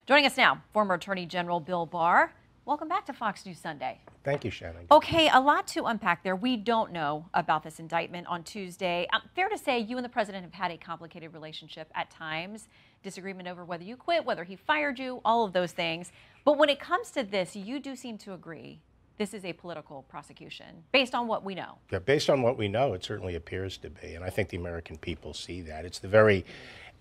Joining us now, former Attorney General Bill Barr. Welcome back to Fox News Sunday. Thank you, Shannon. Okay, a lot to unpack there. We don't know about this indictment on Tuesday. Fair to say you and the president have had a complicated relationship at times, disagreement over whether you quit, whether he fired you, all of those things. But when it comes to this, you do seem to agree this is a political prosecution, based on what we know. Yeah, based on what we know, it certainly appears to be. And I think the American people see that. It's the very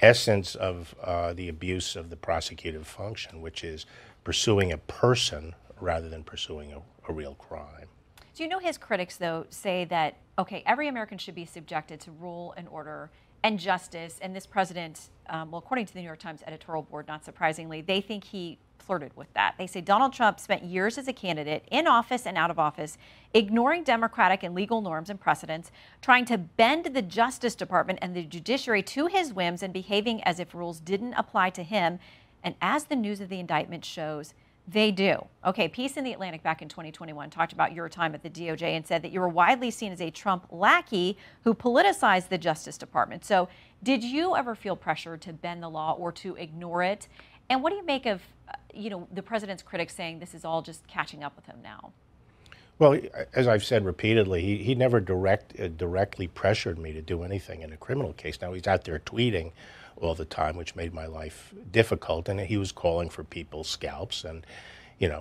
essence of the abuse of the prosecutive function, which is pursuing a person rather than pursuing a real crime. So you know his critics, though, say that, okay, every American should be subjected to rule and order and justice. And this president, well, according to the New York Times editorial board, not surprisingly, they think he flirted with that. They say Donald Trump spent years as a candidate in office and out of office, ignoring democratic and legal norms and precedents, trying to bend the Justice Department and the judiciary to his whims and behaving as if rules didn't apply to him. And as the news of the indictment shows, they do. Okay, piece in The Atlantic back in 2021 talked about your time at the DOJ and said that you were widely seen as a Trump lackey who politicized the Justice Department. So did you ever feel pressure to bend the law or to ignore it? And what do you make of, the president's critics saying this is all just catching up with him now? Well, as I've said repeatedly, he never directly pressured me to do anything in a criminal case. Now, he's out there tweeting all the time, which made my life difficult, and he was calling for people's scalps. And,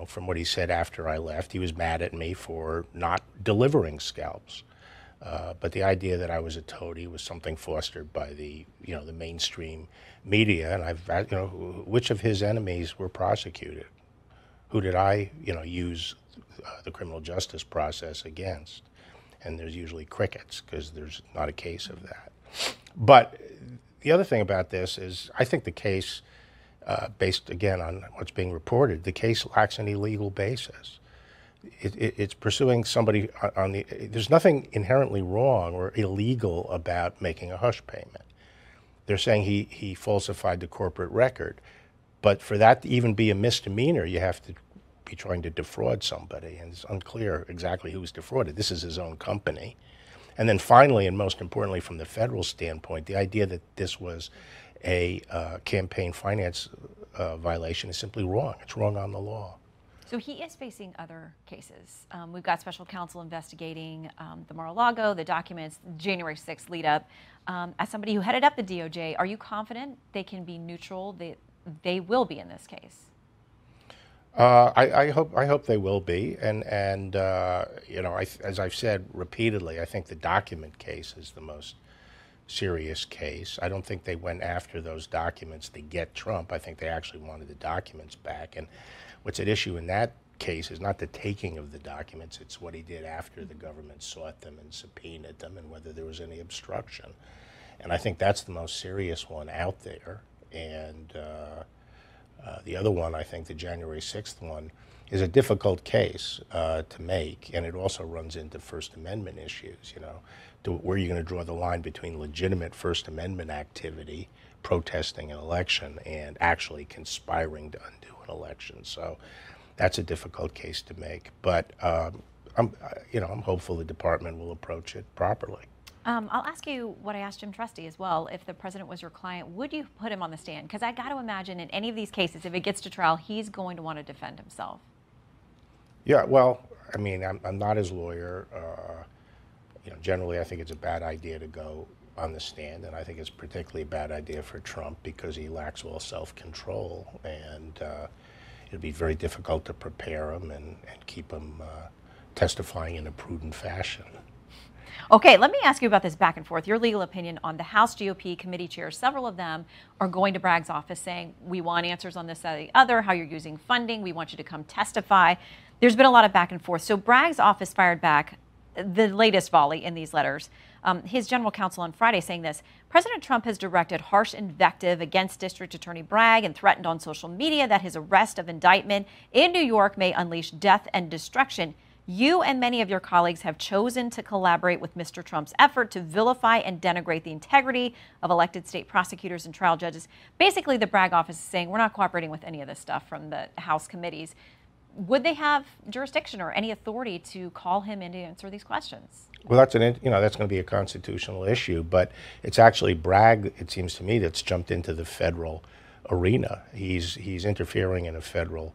from what he said after I left, he was mad at me for not delivering scalps. But the idea that I was a toady was something fostered by the mainstream media. And which of his enemies were prosecuted? Who did I, use the criminal justice process against? And there's usually crickets, because there's not a case of that. But the other thing about this is I think the case, based again on what's being reported, the case lacks any legal basis. It's pursuing somebody on the, there's nothing inherently wrong or illegal about making a hush payment. They're saying he falsified the corporate record. But for that to even be a misdemeanor, you have to be trying to defraud somebody. And it's unclear exactly who's defrauded. This is his own company. And then finally, and most importantly from the federal standpoint, the idea that this was a campaign finance violation is simply wrong. It's wrong on the law. So he is facing other cases. We've got special counsel investigating the Mar-a-Lago, the documents, January 6th lead up. As somebody who headed up the DOJ, are you confident they can be neutral? They will be in this case. I hope they will be, and as I've said repeatedly, I think the document case is the most serious case. I don't think they went after those documents to get Trump. I think they actually wanted the documents back. And what's at issue in that case is not the taking of the documents, it's what he did after the government sought them and subpoenaed them and whether there was any obstruction. And I think that's the most serious one out there. And the other one, I think the January 6th one, is a difficult case to make, and it also runs into First Amendment issues, where you're going to draw the line between legitimate First Amendment activity, protesting an election, and actually conspiring to undo an election. So that's a difficult case to make, but I'm hopeful the department will approach it properly. I'll ask you what I asked Jim Trusty as well. If the president was your client, would you put him on the stand? Because I got to imagine in any of these cases, if it gets to trial, he's going to want to defend himself. Yeah, well, I mean, I'm not his lawyer. Generally, I think it's a bad idea to go on the stand, and I think it's particularly a bad idea for Trump because he lacks all self-control, and it'd be very difficult to prepare him and keep him testifying in a prudent fashion. Okay, let me ask you about this back and forth. Your legal opinion on the House GOP committee chairs. Several of them are going to Bragg's office saying, we want answers on this, that, or the other, how you're using funding. We want you to come testify. There's been a lot of back and forth. So Bragg's office fired back the latest volley in these letters. His general counsel on Friday saying this: President Trump has directed harsh invective against District Attorney Bragg and threatened on social media that his arrest of indictment in New York may unleash death and destruction. You and many of your colleagues have chosen to collaborate with Mr. Trump's effort to vilify and denigrate the integrity of elected state prosecutors and trial judges. Basically, the Bragg office is saying we're not cooperating with any of this stuff from the House committees. Would they have jurisdiction or any authority to call him in to answer these questions? Well, that's that's going to be a constitutional issue, but it's actually Bragg, it seems to me, that's jumped into the federal arena. He's interfering in a federal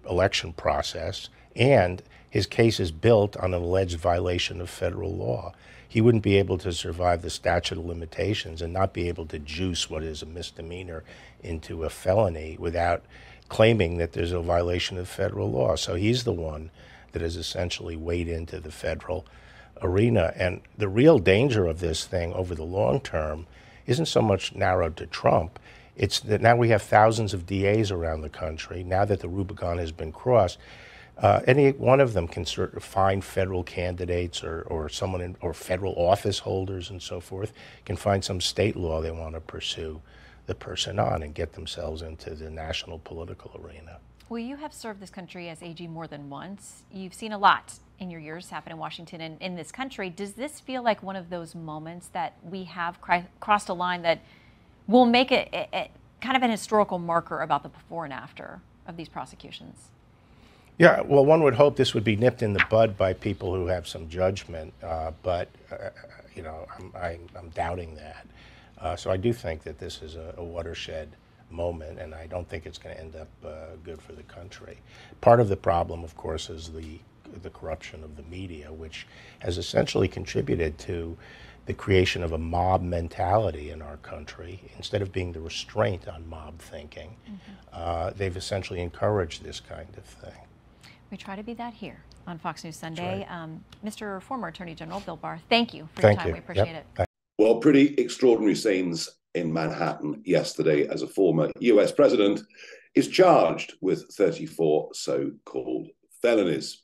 election process, and his case is built on an alleged violation of federal law. He wouldn't be able to survive the statute of limitations and not be able to juice what is a misdemeanor into a felony without claiming that there's a violation of federal law. So he's the one that has essentially weighed into the federal arena. And the real danger of this thing over the long term isn't so much narrowed to Trump. It's that now we have thousands of DAs around the country. Now that the Rubicon has been crossed, any one of them can sort of find federal candidates or someone or federal office holders and so forth, can find some state law they want to pursue the person on and get themselves into the national political arena. Well, you have served this country as AG more than once. You've seen a lot in your years happen in Washington and in this country. Does this feel like one of those moments that we have crossed a line that will make it kind of an historical marker about the before and after of these prosecutions? Yeah, well, one would hope this would be nipped in the bud by people who have some judgment, but you know, I'm doubting that. So I do think that this is a watershed moment, and I don't think it's going to end up good for the country. Part of the problem, of course, is the corruption of the media, which has essentially contributed to the creation of a mob mentality in our country. Instead of being the restraint on mob thinking, they've essentially encouraged this kind of thing. We try to be that here on Fox News Sunday. Right. Mr. Former Attorney General Bill Barr, thank you for your time. We appreciate it. Well, pretty extraordinary scenes in Manhattan yesterday as a former US president is charged with 34 so-called felonies.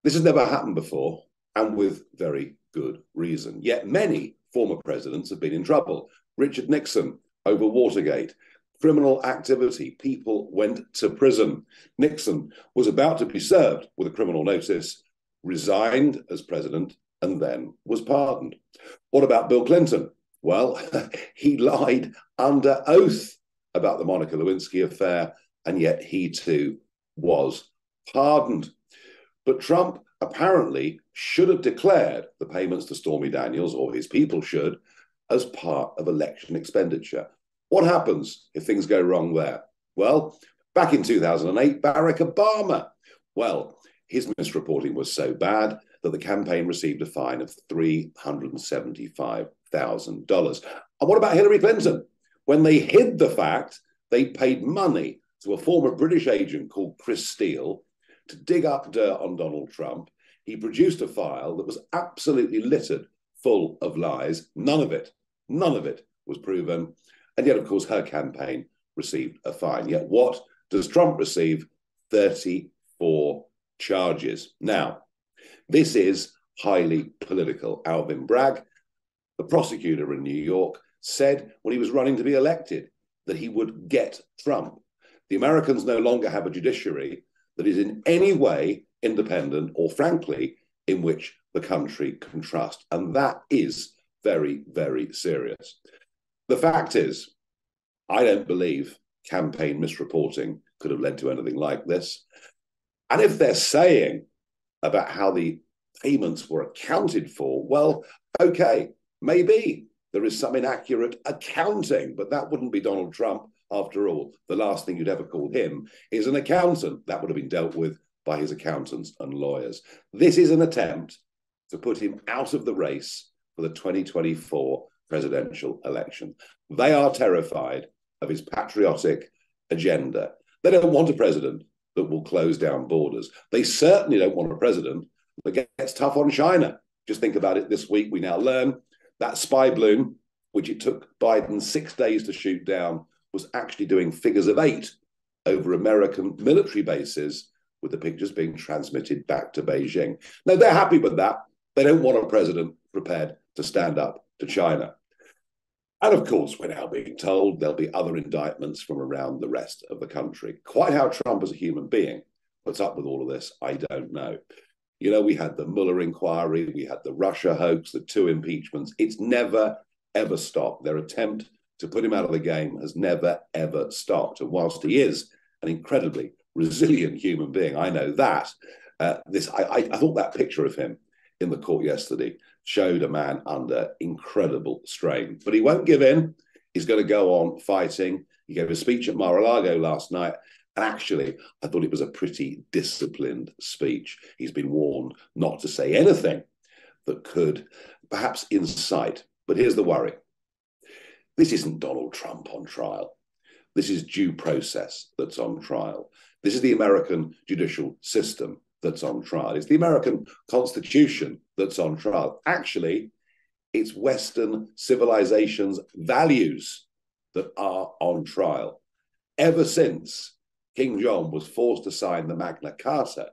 This has never happened before, and with very good reason. Yet many former presidents have been in trouble. Richard Nixon over Watergate. Criminal activity, people went to prison. Nixon was about to be served with a criminal notice, resigned as president, and then was pardoned. What about Bill Clinton? Well, he lied under oath about the Monica Lewinsky affair, and yet he too was pardoned. But Trump apparently should have declared the payments to Stormy Daniels, or his people should, as part of election expenditure. What happens if things go wrong there? Well, back in 2008, Barack Obama, well, his misreporting was so bad that the campaign received a fine of $375,000. And what about Hillary Clinton? When they hid the fact, they paid money to a former British agent called Chris Steele to dig up dirt on Donald Trump. He produced a file that was absolutely littered full of lies. None of it was proven. And yet, of course, her campaign received a fine. Yet what does Trump receive? 34 charges. Now, this is highly political. Alvin Bragg, the prosecutor in New York, said when he was running to be elected that he would get Trump. The Americans no longer have a judiciary that is in any way independent or, frankly, in which the country can trust. And that is very, very serious. The fact is, I don't believe campaign misreporting could have led to anything like this. And if they're saying about how the payments were accounted for, well, okay, maybe there is some inaccurate accounting, but that wouldn't be Donald Trump. After all, the last thing you'd ever call him is an accountant. That would have been dealt with by his accountants and lawyers. This is an attempt to put him out of the race for the 2024 presidential election. They are terrified of his patriotic agenda. They don't want a president that will close down borders. They certainly don't want a president that gets tough on China. Just think about it this week. We now learn that spy balloon, which it took Biden 6 days to shoot down, was actually doing figures of 8 over American military bases, with the pictures being transmitted back to Beijing. Now, they're happy with that. They don't want a president prepared to stand up to China. And of course, we're now being told there'll be other indictments from around the rest of the country. Quite how Trump as a human being puts up with all of this, I don't know. You know, we had the Mueller inquiry, we had the Russia hoax, the 2 impeachments. It's never, ever stopped. Their attempt to put him out of the game has never, ever stopped. And whilst he is an incredibly resilient human being, I know that, I thought that picture of him in the court yesterday showed a man under incredible strain. But he won't give in. He's going to go on fighting. He gave a speech at Mar-a-Lago last night, and actually, I thought it was a pretty disciplined speech. He's been warned not to say anything that could perhaps incite. But here's the worry. This isn't Donald Trump on trial. This is due process that's on trial. This is the American judicial system that's on trial. It's the American Constitution that's on trial. Actually, it's Western civilization's values that are on trial. Ever since King John was forced to sign the Magna Carta,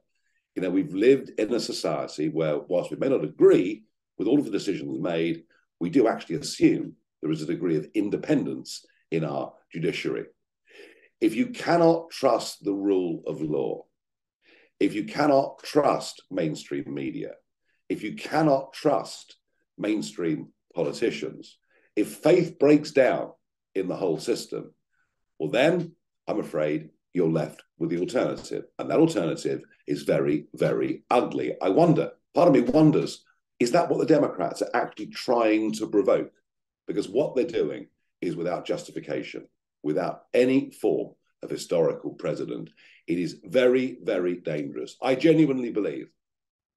we've lived in a society where, whilst we may not agree with all of the decisions made, we do actually assume there is a degree of independence in our judiciary. If you cannot trust the rule of law, if you cannot trust mainstream media, if you cannot trust mainstream politicians, if faith breaks down in the whole system, well, then I'm afraid you're left with the alternative. And that alternative is very, very ugly. I wonder, part of me wonders, is that what the Democrats are actually trying to provoke? Because what they're doing is without justification, without any form of historical precedent. It is very, very dangerous. I genuinely believe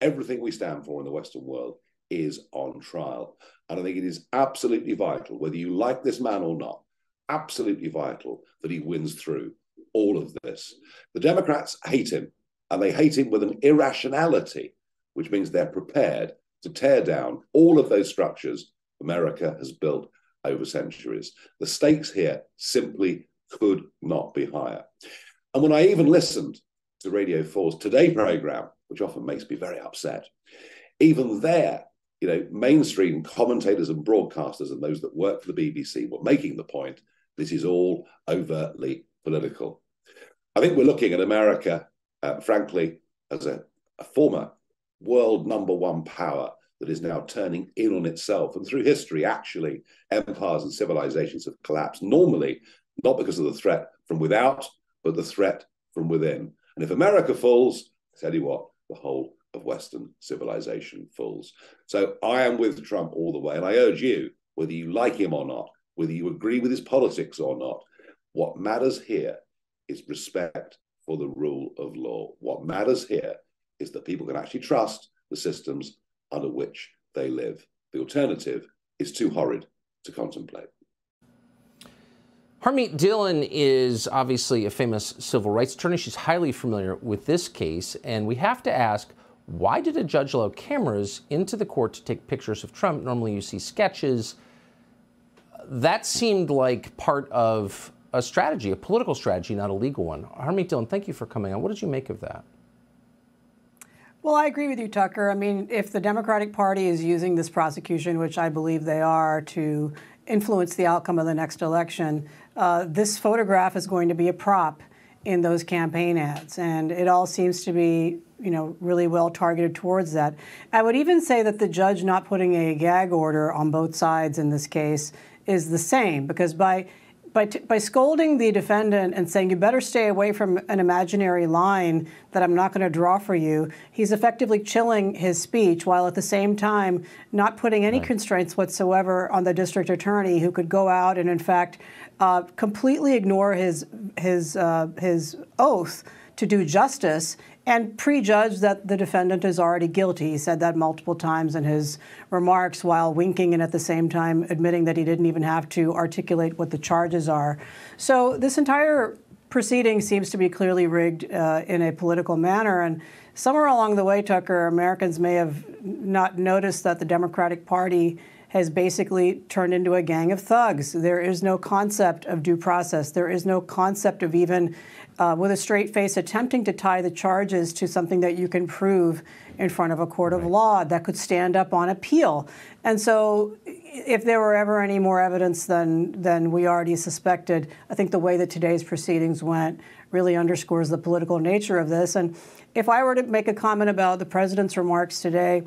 everything we stand for in the Western world is on trial. And I think it is absolutely vital, whether you like this man or not, absolutely vital that he wins through all of this. The Democrats hate him, and they hate him with an irrationality, which means they're prepared to tear down all of those structures America has built over centuries. The stakes here simply could not be higher. And when I even listened to Radio 4's Today program, which often makes me very upset, even there, mainstream commentators and broadcasters and those that work for the BBC were making the point, this is all overtly political. I think we're looking at America, frankly, as a former world #1 power that is now turning in on itself. And through history, actually, empires and civilizations have collapsed, normally not because of the threat from without, but the threat from within. And if America falls, I tell you what, the whole of Western civilization falls. So I am with Trump all the way. And I urge you, whether you like him or not, whether you agree with his politics or not, what matters here is respect for the rule of law. What matters here is that people can actually trust the systems under which they live. The alternative is too horrid to contemplate. Harmeet Dillon is obviously a famous civil rights attorney. She's highly familiar with this case, and we have to ask, why did a judge allow cameras into the court to take pictures of Trump? Normally you see sketches. That seemed like part of a strategy, a political strategy, not a legal one. Harmeet Dillon, thank you for coming on. What did you make of that? Well, I agree with you, Tucker. I mean, if the Democratic Party is using this prosecution, which I believe they are, to influence the outcome of the next election, this photograph is going to be a prop in those campaign ads. And it all seems to be, really well targeted towards that. I would even say that the judge not putting a gag order on both sides in this case is the same, because by scolding the defendant and saying, you better stay away from an imaginary line that I'm not going to draw for you, he's effectively chilling his speech while at the same time not putting any constraints whatsoever on the district attorney, who could go out and, in fact, completely ignore his oath to do justice and prejudge that the defendant is already guilty. He said that multiple times in his remarks, while winking and at the same time admitting that he didn't even have to articulate what the charges are. So this entire proceeding seems to be clearly rigged in a political manner. And somewhere along the way, Tucker, Americans may have not noticed that the Democratic Party has basically turned into a gang of thugs. There is no concept of due process. There is no concept of even, with a straight face, attempting to tie the charges to something that you can prove in front of a court of law that could stand up on appeal. And so if there were ever any more evidence than we already suspected, I think the way that today's proceedings went really underscores the political nature of this. And if I were to make a comment about the president's remarks today,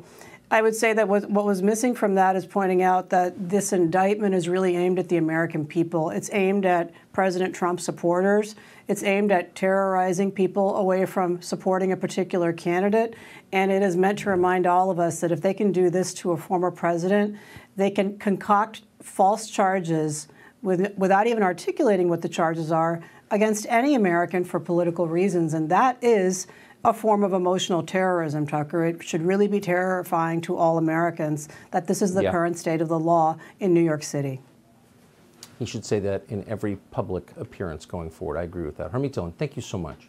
I would say that what was missing from that is pointing out that this indictment is really aimed at the American people. It's aimed at President Trump supporters. It's aimed at terrorizing people away from supporting a particular candidate. And it is meant to remind all of us that if they can do this to a former president, they can concoct false charges without even articulating what the charges are against any American for political reasons. And that is a form of emotional terrorism, Tucker. It should really be terrifying to all Americans that this is the current state of the law in New York City. He should say that in every public appearance going forward. I agree with that. Harmeet Dillon, thank you so much.